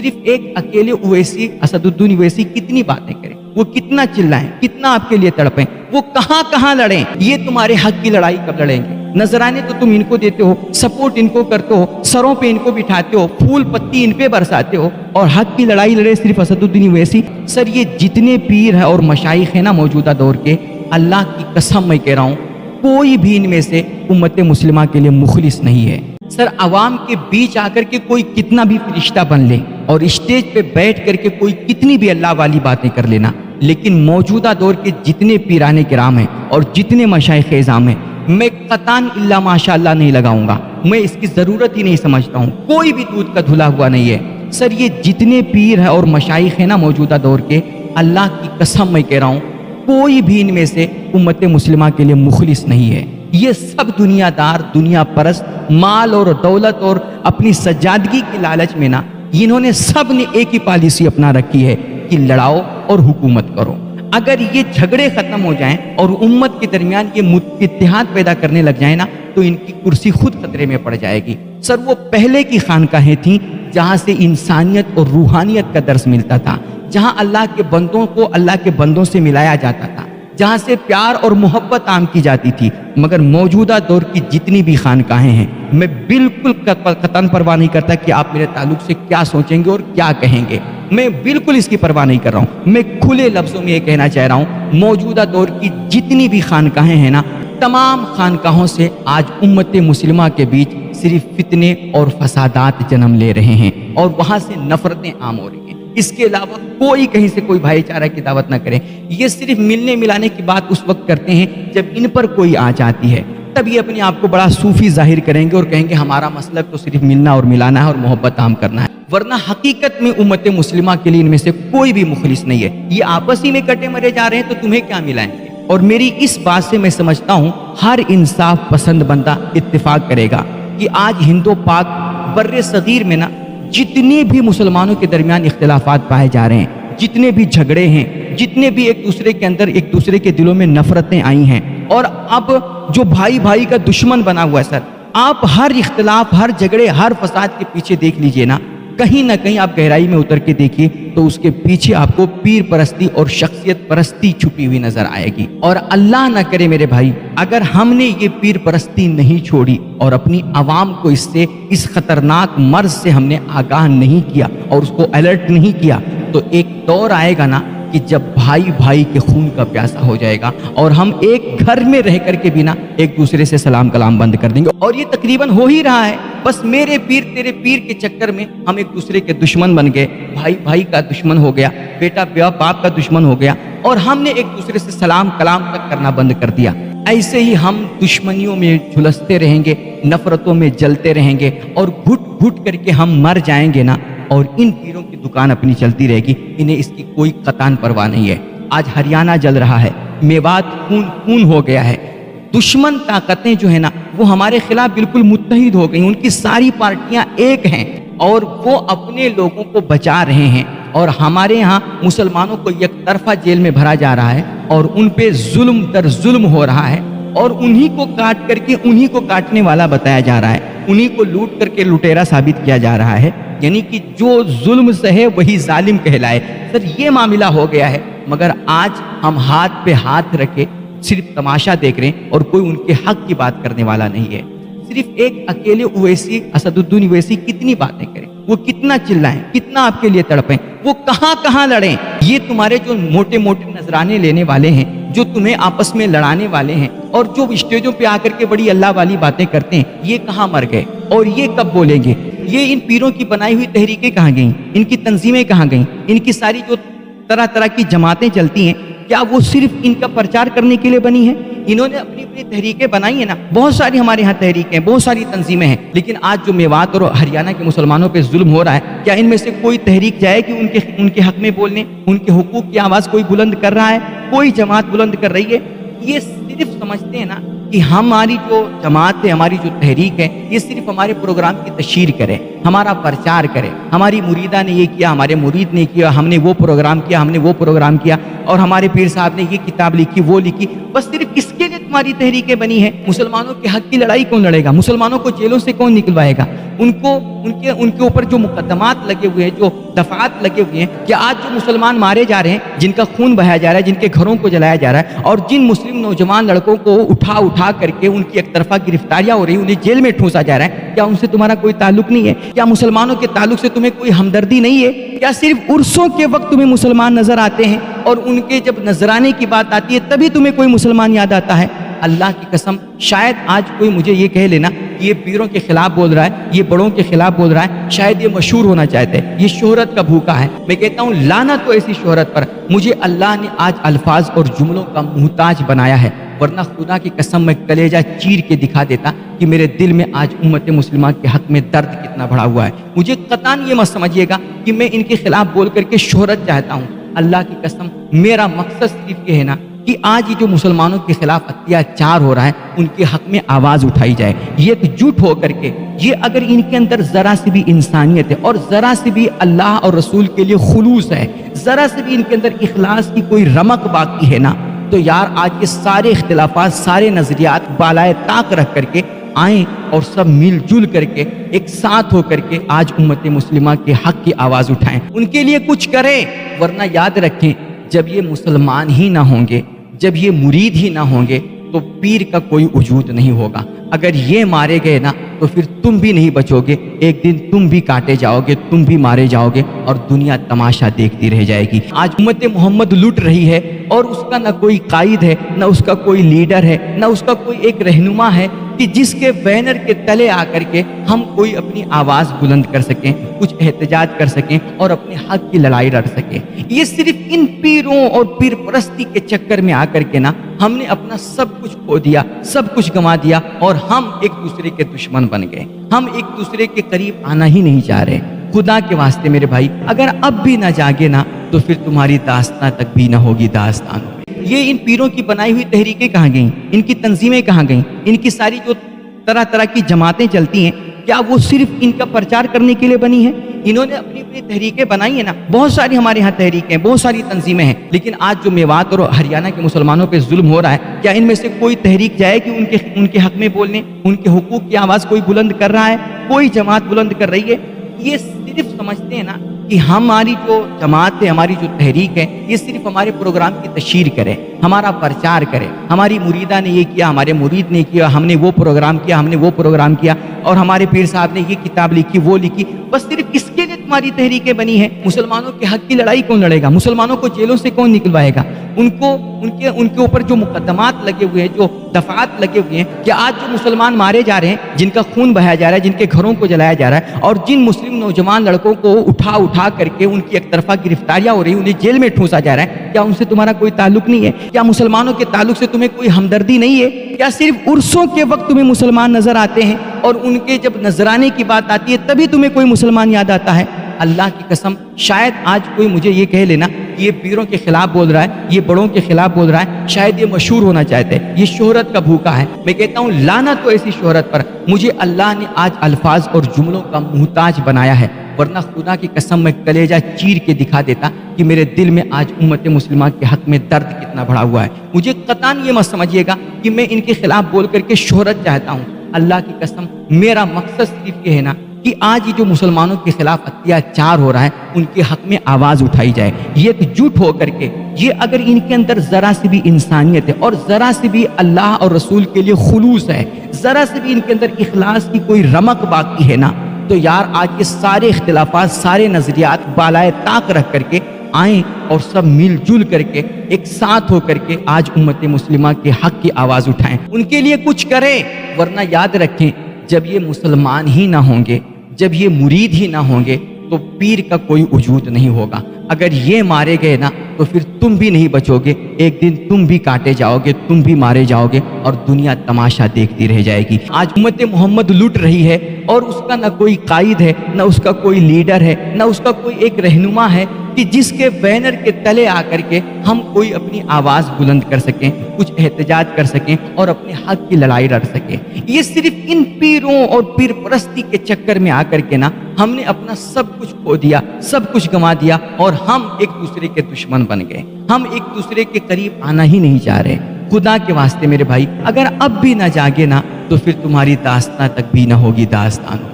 صرف ایک اکیلے اویسی اسدالدین اویسی کتنی باتیں کریں، وہ کتنا چلائیں، کتنا آپ کے لیے تڑپیں، وہ کہاں کہاں لڑیں، یہ تمہارے حق کی لڑائی کب لڑیں گے؟ نذرانے تو تم ان کو دیتے ہو، سپورٹ ان کو کرتے ہو، سروں پہ ان کو بٹھاتے ہو، پھول پتی ان پہ برساتے ہو، اور حق کی لڑائی لڑے صرف اسدالدین اویسی؟ سر یہ جتنے پیر ہیں اور مشائخ ہیں نا موجودہ دور کے، اللہ کی قسم میں کہہ رہا ہوں کوئی بھی ان میں سے امت مسلمہ کے لیے مخلص نہیں ہے۔ سر عوام کے بیچ آ کر کے کوئی کتنا بھی فرشتہ بن لے اور اسٹیج پہ بیٹھ کر کے کوئی کتنی بھی اللہ والی باتیں کر لینا، لیکن موجودہ دور کے جتنے پیرانے کرام ہیں اور جتنے مشائخ اعظام ہیں، میں قطعاً الا ماشاء اللہ نہیں لگاؤں گا، میں اس کی ضرورت ہی نہیں سمجھتا ہوں، کوئی بھی دودھ کا دھلا ہوا نہیں ہے۔ سر یہ جتنے پیر ہیں اور مشائخ ہیں نا موجودہ دور کے، اللہ کی قسم میں کہہ رہا ہوں کوئی بھی ان میں سے امت مسلمہ کے لیے مخلص نہیں ہے۔ یہ سب دنیا دار، دنیا پرست، مال اور دولت اور اپنی سجادگی کی لالچ میں نا، انہوں نے سب نے ایک ہی پالیسی اپنا رکھی ہے کہ لڑاؤ اور حکومت کرو۔ اگر یہ جھگڑے ختم ہو جائیں اور امت کے درمیان یہ اتحاد پیدا کرنے لگ جائیں نا، تو ان کی کرسی خود خطرے میں پڑ جائے گی۔ سر وہ پہلے کی خانقاہیں تھیں جہاں سے انسانیت اور روحانیت کا درس ملتا تھا، جہاں اللہ کے بندوں کو اللہ کے بندوں سے ملایا جاتا تھا، جہاں سے پیار اور محبت عام کی جاتی تھی۔ مگر موجودہ دور کی جتنی بھی خانقاہیں ہیں، میں بالکل قطعاً پرواہ نہیں کرتا کہ آپ میرے تعلق سے کیا سوچیں گے اور کیا کہیں گے، میں بالکل اس کی پرواہ نہیں کر رہا ہوں۔ میں کھلے لفظوں میں یہ کہنا چاہ رہا ہوں، موجودہ دور کی جتنی بھی خانقاہیں ہیں نا، تمام خانقاہوں سے آج امت مسلمہ کے بیچ صرف فتنے اور فسادات جنم لے رہے ہیں، اور وہاں سے نفرتیں عام ہو رہی ہیں۔ اس کے علاوہ کوئی کہیں سے کوئی بھائی چارہ کی دعوت نہ کریں۔ یہ صرف ملنے ملانے کی بات اس وقت کرتے ہیں جب ان پر کوئی آ جاتی ہے، تب یہ اپنے آپ کو بڑا صوفی ظاہر کریں گے اور کہیں گے ہمارا مسلک تو صرف ملنا اور ملانا ہے اور محبت عام کرنا ہے، ورنہ حقیقت میں امت مسلمہ کے لیے ان میں سے کوئی بھی مخلص نہیں ہے۔ یہ آپس ہی میں کٹے مرے جا رہے ہیں تو تمہیں کیا ملائیں گے؟ اور میری اس بات سے میں سمجھتا ہوں ہر انصاف پسند بندہ اتفاق کرے گا کہ آج ہند و پاک بر صغیر میں نا جتنے بھی مسلمانوں کے درمیان اختلافات پائے جا رہے ہیں، جتنے بھی جھگڑے ہیں، جتنے بھی ایک دوسرے کے اندر ایک دوسرے کے دلوں میں نفرتیں آئی ہیں، اور اب جو بھائی بھائی کا دشمن بنا ہوا ہے، سر آپ ہر اختلاف، ہر جھگڑے، ہر فساد کے پیچھے دیکھ لیجئے نا، کہیں نہ کہیں آپ گہرائی میں اتر کے دیکھیے تو اس کے پیچھے آپ کو پیر پرستی اور شخصیت پرستی چھپی ہوئی نظر آئے گی۔ اور اللہ نہ کرے میرے بھائی، اگر ہم نے یہ پیر پرستی نہیں چھوڑی اور اپنی عوام کو اس خطرناک مرض سے ہم نے آگاہ نہیں کیا اور اس کو الرٹ نہیں کیا، تو ایک دور آئے گا نا کہ جب بھائی بھائی کے خون کا پیاسا ہو جائے گا اور ہم ایک گھر میں رہ کر کے بھی نا ایک دوسرے سے سلام کلام بند کر دیں گے، اور یہ تقریباً ہو ہی رہا ہے۔ بس میرے پیر تیرے پیر کے چکر میں ہم ایک دوسرے کے دشمن بن گئے، بھائی بھائی کا دشمن ہو گیا، بیٹا باپ کا دشمن ہو گیا، اور ہم نے ایک دوسرے سے سلام کلام تک کرنا بند کر دیا۔ ایسے ہی ہم دشمنیوں میں جھلستے رہیں گے، نفرتوں میں جلتے رہیں گے، اور گھٹ گھٹ کر کے ہم مر جائیں گے نا، اور ان پیروں کی دکان اپنی چلتی رہے گی، انہیں اس کی کوئی قطعاً پرواہ نہیں ہے۔ آج ہریانہ جل رہا ہے، میوات خون خون ہو گیا ہے، دشمن طاقتیں جو ہیں نا وہ ہمارے خلاف بالکل متحد ہو گئیں، ان کی ساری پارٹیاں ایک ہیں اور وہ اپنے لوگوں کو بچا رہے ہیں، اور ہمارے ہاں مسلمانوں کو یک طرفہ جیل میں بھرا جا رہا ہے اور ان پہ ظلم در ظلم ہو رہا ہے، اور انہی کو کاٹ کر کے انہی کو کاٹنے والا بتایا جا رہا ہے، انہی کو لوٹ کر کے لٹیرا ثابت کیا جا رہا ہے، یعنی کہ جو ظلم سہے وہی ظالم کہلائے۔ سر یہ معاملہ ہو گیا ہے، مگر آج ہم ہاتھ پہ ہاتھ رکھے صرف تماشا دیکھ رہے ہیں اور کوئی ان کے حق کی بات کرنے والا نہیں ہے۔ صرف ایک اکیلے اویسی اسدالدین اویسی کتنی باتیں کریں، وہ کتنا چلائیں، کتنا آپ کے لیے تڑپیں، وہ کہاں کہاں لڑیں۔ یہ تمہارے جو موٹے موٹے نذرانے لینے والے ہیں، جو تمہیں آپس میں لڑانے والے ہیں، اور جو اسٹیجوں پہ آ کر کے بڑی اللہ والی باتیں کرتے ہیں، یہ کہاں مر گئے اور یہ کب بولیں گے؟ یہ ان پیروں کی بنائی ہوئی تحریکیں کہاں گئیں، ان کی تنظیمیں کہاں گئیں، ان کی ساری جو طرح طرح کی جماعتیں چلتی ہیں، کیا وہ صرف ان کا پرچار کرنے کے لیے بنی ہیں؟ انہوں نے اپنی اپنی تحریکیں بنائی ہیں نا، بہت ساری ہمارے ہاں تحریکیں، بہت ساری تنظیمیں ہیں، لیکن آج جو میوات اور ہریانہ کے مسلمانوں پہ ظلم ہو رہا ہے، کیا ان میں سے کوئی تحریک جائے کہ ان کے حق میں بولنے، ان کے حقوق کی آواز کوئی بلند کر رہا ہے؟ کوئی جماعت بلند کر رہی ہے؟ یہ صرف سمجھتے ہیں نا کہ ہماری جو جماعت ہے، ہماری جو تحریک ہے، یہ صرف ہمارے پروگرام کی تشہیر کرے، ہمارا پرچار کرے، ہماری مریدہ نے یہ کیا، ہمارے مرید نے کیا، ہم نے وہ پروگرام کیا، ہم نے وہ پروگرام کیا، اور ہمارے پیر صاحب نے یہ کتاب لکھی، وہ لکھی، بس صرف اس کے لیے تمہاری تحریکیں بنی ہیں۔ مسلمانوں کے حق کی لڑائی کون لڑے گا؟ مسلمانوں کو جیلوں سے کون نکلوائے گا؟ उनके ऊपर जो मुकदमात लगे हुए हैं, जो दफात लगे हुए हैं, कि आज जो मुसलमान मारे जा रहे हैं, जिनका खून बहाया जा रहा है, जिनके घरों को जलाया जा रहा है, और जिन मुस्लिम नौजवान लड़कों को उठा करके उनकी एक तरफा गिरफ्तारियां हो रही, उन्हें जेल में ठूंसा जा रहा है, क्या उनसे तुम्हारा कोई ताल्लुक नहीं है? क्या मुसलमानों के ताल्लुक से तुम्हें कोई हमदर्दी नहीं है? क्या सिर्फ उर्सों के वक्त तुम्हें मुसलमान नजर आते हैं और उनके जब नजराने की बात आती है तभी तुम्हें कोई मुसलमान याद आता है? अल्लाह की कसम, शायद आज कोई मुझे ये कह लेना कि ये पीरों के खिलाफ बोल रहा है, ये बड़ों के खिलाफ बोल रहा है, शायद ये मशहूर होना चाहते हैं, ये शोहरत का भूखा है। मैं कहता हूँ लानत तो ऐसी शोहरत पर, मुझे अल्लाह ने आज अल्फाज और जुमलों का मुहताज बनाया है, वरना खुदा की कसम मैं कलेजा चीर के दिखा देता कि मेरे दिल में आज उम्मत मुस्लिमा के हक में दर्द कितना बढ़ा हुआ है। मुझे कतान ये मत समझिएगा कि मैं इनके खिलाफ बोल करके शोहरत चाहता हूँ। अल्लाह की कसम, मेरा मकसद सिर्फ ये है ना कि आज ये जो मुसलमानों के खिलाफ अत्याचार हो रहा है उनके हक में आवाज उठाई जाए, ये एकजुट हो करके। ये अगर इनके अंदर जरा सी भी इंसानियत है और जरा सी भी अल्लाह और रसूल के लिए खुलूस है, जरा से भी इनके अंदर इखलास की कोई रमक बाकी है ना, तो यार आज ये सारे इख्तिलाफात, सारे नजरियात बालाए ताक रख करके आए और सब मिलजुल करके एक साथ हो करके आज उम्मत मुस्लिमा के हक की आवाज उठाएं, उनके लिए कुछ करें। वरना याद रखें, जब ये मुसलमान ही ना होंगे, जब ये मुरीद ही ना होंगे, तो पीर का कोई वजूद नहीं होगा। अगर ये मारे गए ना तो फिर तुम भी नहीं बचोगे, एक दिन तुम भी काटे जाओगे, तुम भी मारे जाओगे और दुनिया तमाशा देखती रह जाएगी। आज उम्मत मोहम्मद लुट रही है और उसका ना कोई कायद है, ना उसका कोई लीडर है, ना उसका कोई एक रहनुमा है कि जिसके बैनर के तले आकर के हम कोई अपनी आवाज बुलंद कर सकें, कुछ एहतजाज कर सकें और अपने हक की लड़ाई लड़ सकें। ये सिर्फ इन पीरों और पीर परस्ती के चक्कर में आकर के ना हमने अपना सब कुछ खो दिया, सब कुछ गंवा दिया और हम एक दूसरे के दुश्मन बन गए। हम एक दूसरे के करीब आना ही नहीं चाह रहे। खुदा के वास्ते मेरे भाई, अगर अब भी ना जागे ना तो फिर तुम्हारी दास्तां तक भी ना होगी दास्तानों में। ये इन पीरों की बनाई हुई तहरीकें कहाँ गईं? इनकी तंजीमें कहाँ गईं? इनकी सारी जो तरह तरह की जमातें चलती हैं, क्या वो सिर्फ इनका प्रचार करने के लिए बनी है? इन्होंने अपनी अपनी तहरीकें बनाई है ना, बहुत सारी हमारे यहाँ तहरीकें, बहुत सारी तंजीमें हैं, लेकिन आज जो मेवात और हरियाणा के मुसलमानों पे जुल्म हो रहा है, क्या इनमें से कोई तहरीक जाए कि उनके हक में बोलने, उनके हुकूक की आवाज़ कोई बुलंद कर रहा है? कोई जमात बुलंद कर रही है? ये सिर्फ समझते हैं ना कि हमारी जो जमात है, हमारी जो तहरीक है, ये सिर्फ हमारे प्रोग्राम की तशहीर करे, हमारा प्रचार करे। हमारी मुरीदा ने ये किया, हमारे मुरीद ने किया, हमने वो प्रोग्राम किया, हमने वो प्रोग्राम किया, और हमारे पीर साहब ने ये किताब लिखी, वो लिखी, बस सिर्फ इसके लिए तुम्हारी तहरीकें बनी है। मुसलमानों के हक की लड़ाई कौन लड़ेगा? मुसलमानों को जेलों से कौन निकलवाएगा? उनके ऊपर जो मुकदमात लगे हुए हैं, जो दफात लगे हुए हैं, कि आज जो मुसलमान मारे जा रहे हैं, जिनका खून बहाया जा रहा है, जिनके घरों को जलाया जा रहा है, और जिन मुस्लिम नौजवान लड़कों को उठा करके उनकी एक तरफा गिरफ्तारियां हो रही, उन्हें जेल में ठूंसा जा रहा है, क्या उनसे तुम्हारा कोई ताल्लुक नहीं है? क्या मुसलमानों के ताल्लुक से तुम्हें कोई हमदर्दी नहीं है? क्या सिर्फ उर्सों के वक्त तुम्हें मुसलमान नजर आते हैं और उनके जब नजराने की बात आती है तभी तुम्हें कोई मुसलमान याद आता है? अल्लाह की कसम, शायद आज कोई मुझे ये कह लेना कि ये पीरों के खिलाफ बोल रहा है, ये बड़ों के खिलाफ बोल रहा है, शायद ये मशहूर होना चाहते हैं, ये शोहरत का भूखा है। मैं कहता हूँ लानत तो ऐसी शोहरत पर, मुझे अल्लाह ने आज अल्फाज और जुमलों का मुहताज बनाया है, वरना खुदा की कसम मैं कलेजा चीर के दिखा देता कि मेरे दिल में आज उम्मत मुस्लिमा के हक में दर्द कितना बढ़ा हुआ है। मुझे कतान ये मत समझिएगा कि मैं इनके खिलाफ बोल करके शोहरत चाहता हूँ। अल्लाह की कसम, मेरा मकसद सिर्फ ये है ना कि आज ये जो मुसलमानों के खिलाफ अत्याचार हो रहा है उनके हक में आवाज उठाई जाए, ये एकजुट हो करके। ये अगर इनके अंदर जरा सी भी इंसानियत है और जरा सी भी अल्लाह और रसूल के लिए खुलूस है, जरा से भी इनके अंदर इखलास की कोई रमक बाकी है ना, तो यार आज ये सारे इख्तिलाफात, सारे नजरियात बालाए ताक रख करके आए और सब मिलजुल करके एक साथ हो करके आज उम्मत मुस्लिमा के हक की आवाज उठाएं, उनके लिए कुछ करें। वरना याद रखें, जब ये मुसलमान ही ना होंगे, जब ये मुरीद ही ना होंगे, तो पीर का कोई वजूद नहीं होगा। अगर ये मारे गए ना तो फिर तुम भी नहीं बचोगे, एक दिन तुम भी काटे जाओगे, तुम भी मारे जाओगे और दुनिया तमाशा देखती रह जाएगी। आज उम्मत मोहम्मद लुट रही है और उसका ना कोई कायद है, ना उसका कोई लीडर है, ना उसका कोई एक रहनुमा है कि जिसके बैनर के तले आकर के हम कोई अपनी आवाज बुलंद कर सकें, कुछ एहतजाज कर सकें और अपने हक की लड़ाई लड़ सकें। ये सिर्फ इन पीरों और पीर परस्ती के चक्कर में आकर के ना हमने अपना सब कुछ खो दिया, सब कुछ गंवा दिया और हम एक दूसरे के दुश्मन बन गए। हम एक दूसरे के करीब आना ही नहीं चाह रहे। खुदा के वास्ते मेरे भाई, अगर अब भी ना जागे ना तो फिर तुम्हारी दास्तां तक भी ना होगी दास्तानों में।